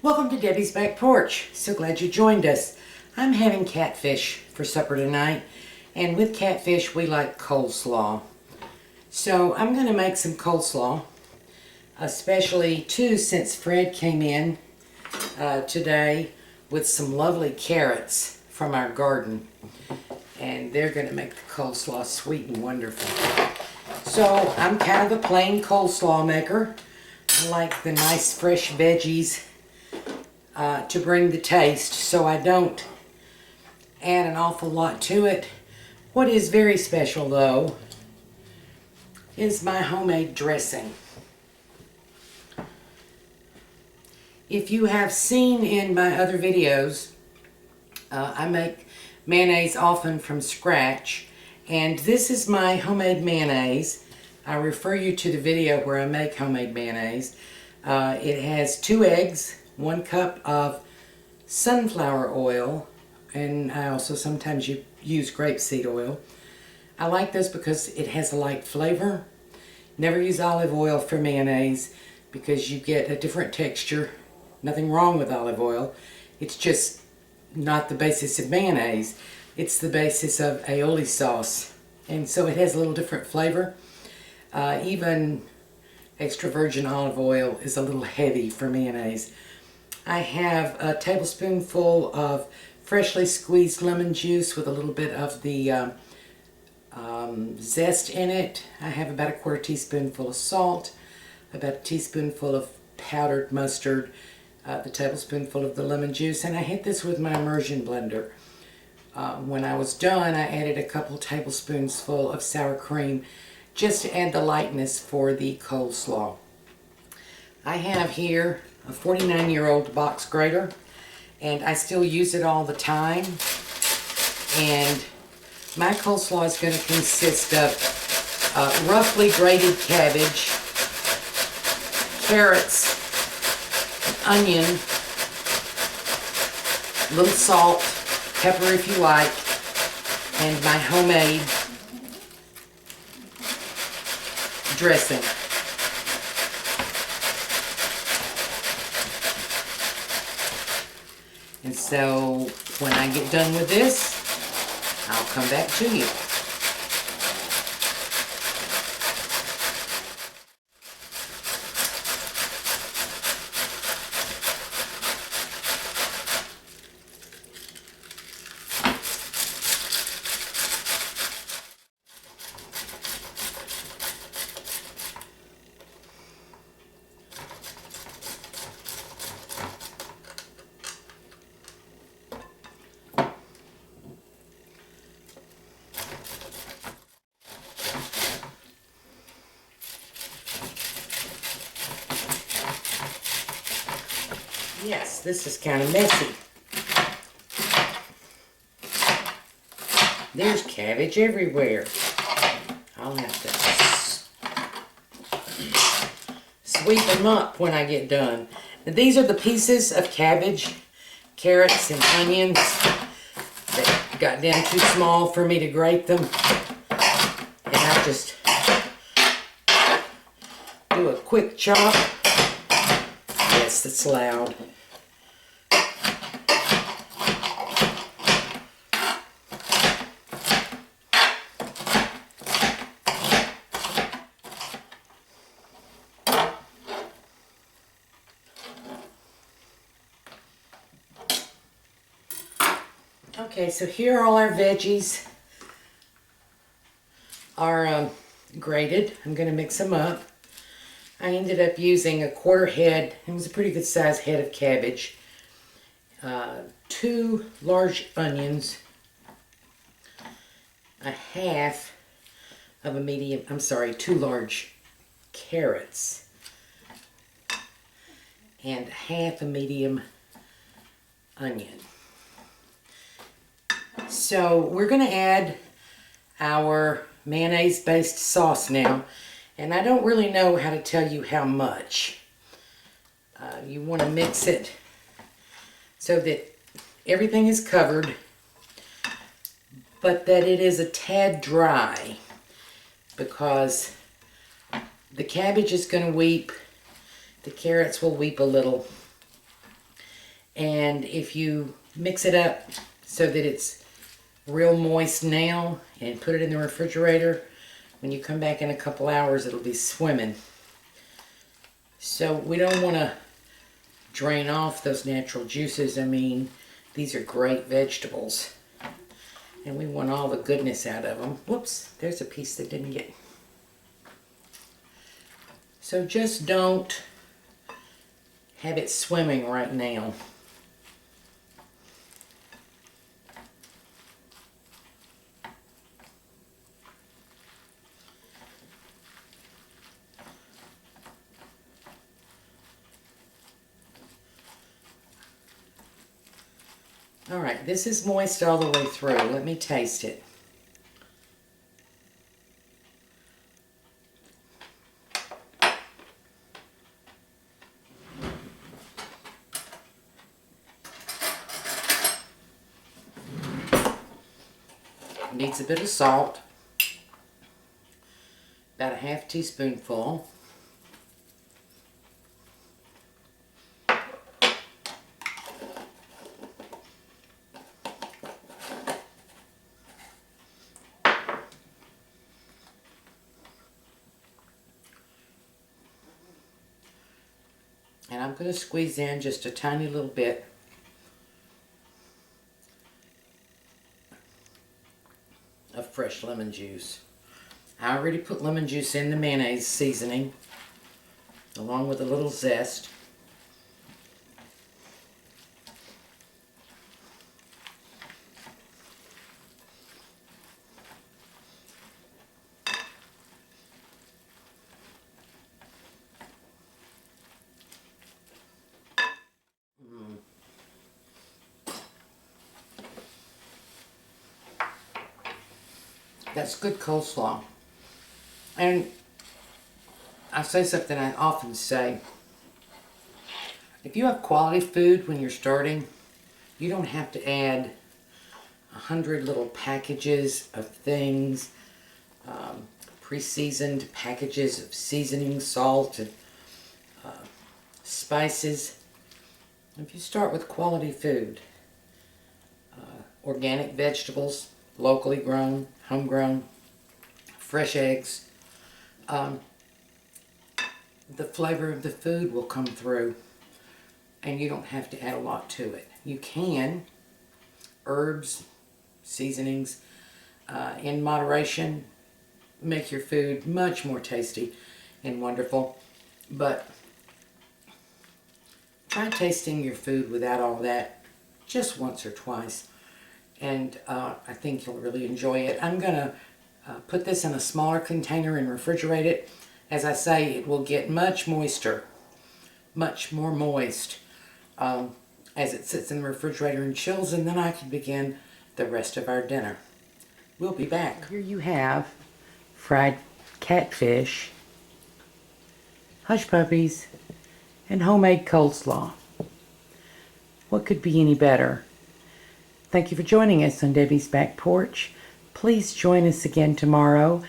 Welcome to Debbie's Back Porch. So glad you joined us. I'm having catfish for supper tonight, and with catfish we like coleslaw. So I'm going to make some coleslaw, especially too since Fred came in today with some lovely carrots from our garden, and they're going to make the coleslaw sweet and wonderful. So I'm kind of a plain coleslaw maker. I like the nice fresh veggies to bring the taste, so I don't add an awful lot to it. What is very special though is my homemade dressing. If you have seen in my other videos, I make mayonnaise often from scratch, and this is my homemade mayonnaise. I refer you to the video where I make homemade mayonnaise. It has 2 eggs, 1 cup of sunflower oil, and I also sometimes use grapeseed oil. I like this because it has a light flavor. Never use olive oil for mayonnaise because you get a different texture. Nothing wrong with olive oil. It's just not the basis of mayonnaise. It's the basis of aioli sauce, and so it has a little different flavor. Even extra virgin olive oil is a little heavy for mayonnaise. I have a tablespoonful of freshly squeezed lemon juice with a little bit of the zest in it. I have about a 1/4 teaspoonful of salt, about a teaspoonful of powdered mustard, the tablespoonful of the lemon juice, and I hit this with my immersion blender. When I was done, I added a couple tablespoons full of sour cream just to add the lightness for the coleslaw. I have here a 49-year-old box grater, and I still use it all the time. And my coleslaw is going to consist of roughly grated cabbage, carrots, onion, a little salt, pepper if you like, and my homemade dressing. And so when I get done with this, I'll come back to you. Yes, this is kind of messy. There's cabbage everywhere. I'll have to sweep them up when I get done. Now, these are the pieces of cabbage, carrots, and onions that got down too small for me to grate them. And I just do a quick chop. Yes, it's loud. Okay, so here all our veggies are grated. I'm going to mix them up. I ended up using a 1/4 head. It was a pretty good sized head of cabbage. 2 large onions. A half of a medium, 2 large carrots. And half a medium onion. So we're going to add our mayonnaise-based sauce now, and I don't really know how to tell you how much. You want to mix it so that everything is covered, but that it is a tad dry, because the cabbage is going to weep, the carrots will weep a little, And if you mix it up so that it's real moist now and put it in the refrigerator, when you come back in a couple hours, it'll be swimming. So we don't want to drain off those natural juices. I mean, these are great vegetables. And we want all the goodness out of them. Whoops, there's a piece that didn't get. So just don't have it swimming right now. Alright, this is moist all the way through. Let me taste it. Needs a bit of salt. About a half teaspoonful. And I'm going to squeeze in just a tiny little bit of fresh lemon juice. I already put lemon juice in the mayonnaise seasoning along with a little zest. That's good coleslaw. And I say something I often say. If you have quality food when you're starting, you don't have to add 100 little packages of things, pre-seasoned packages of seasoning, salt, and spices. If you start with quality food, organic vegetables, locally grown, homegrown, fresh eggs, the flavor of the food will come through and you don't have to add a lot to it. You can, herbs, seasonings, in moderation, make your food much more tasty and wonderful, but try tasting your food without all that just once or twice. And I think you'll really enjoy it. I'm going to put this in a smaller container and refrigerate it. As I say, it will get much moister, much more moist as it sits in the refrigerator and chills, and then I can begin the rest of our dinner. We'll be back. Here you have fried catfish, hush puppies, and homemade coleslaw. What could be any better? Thank you for joining us on Debbie's Back Porch. Please join us again tomorrow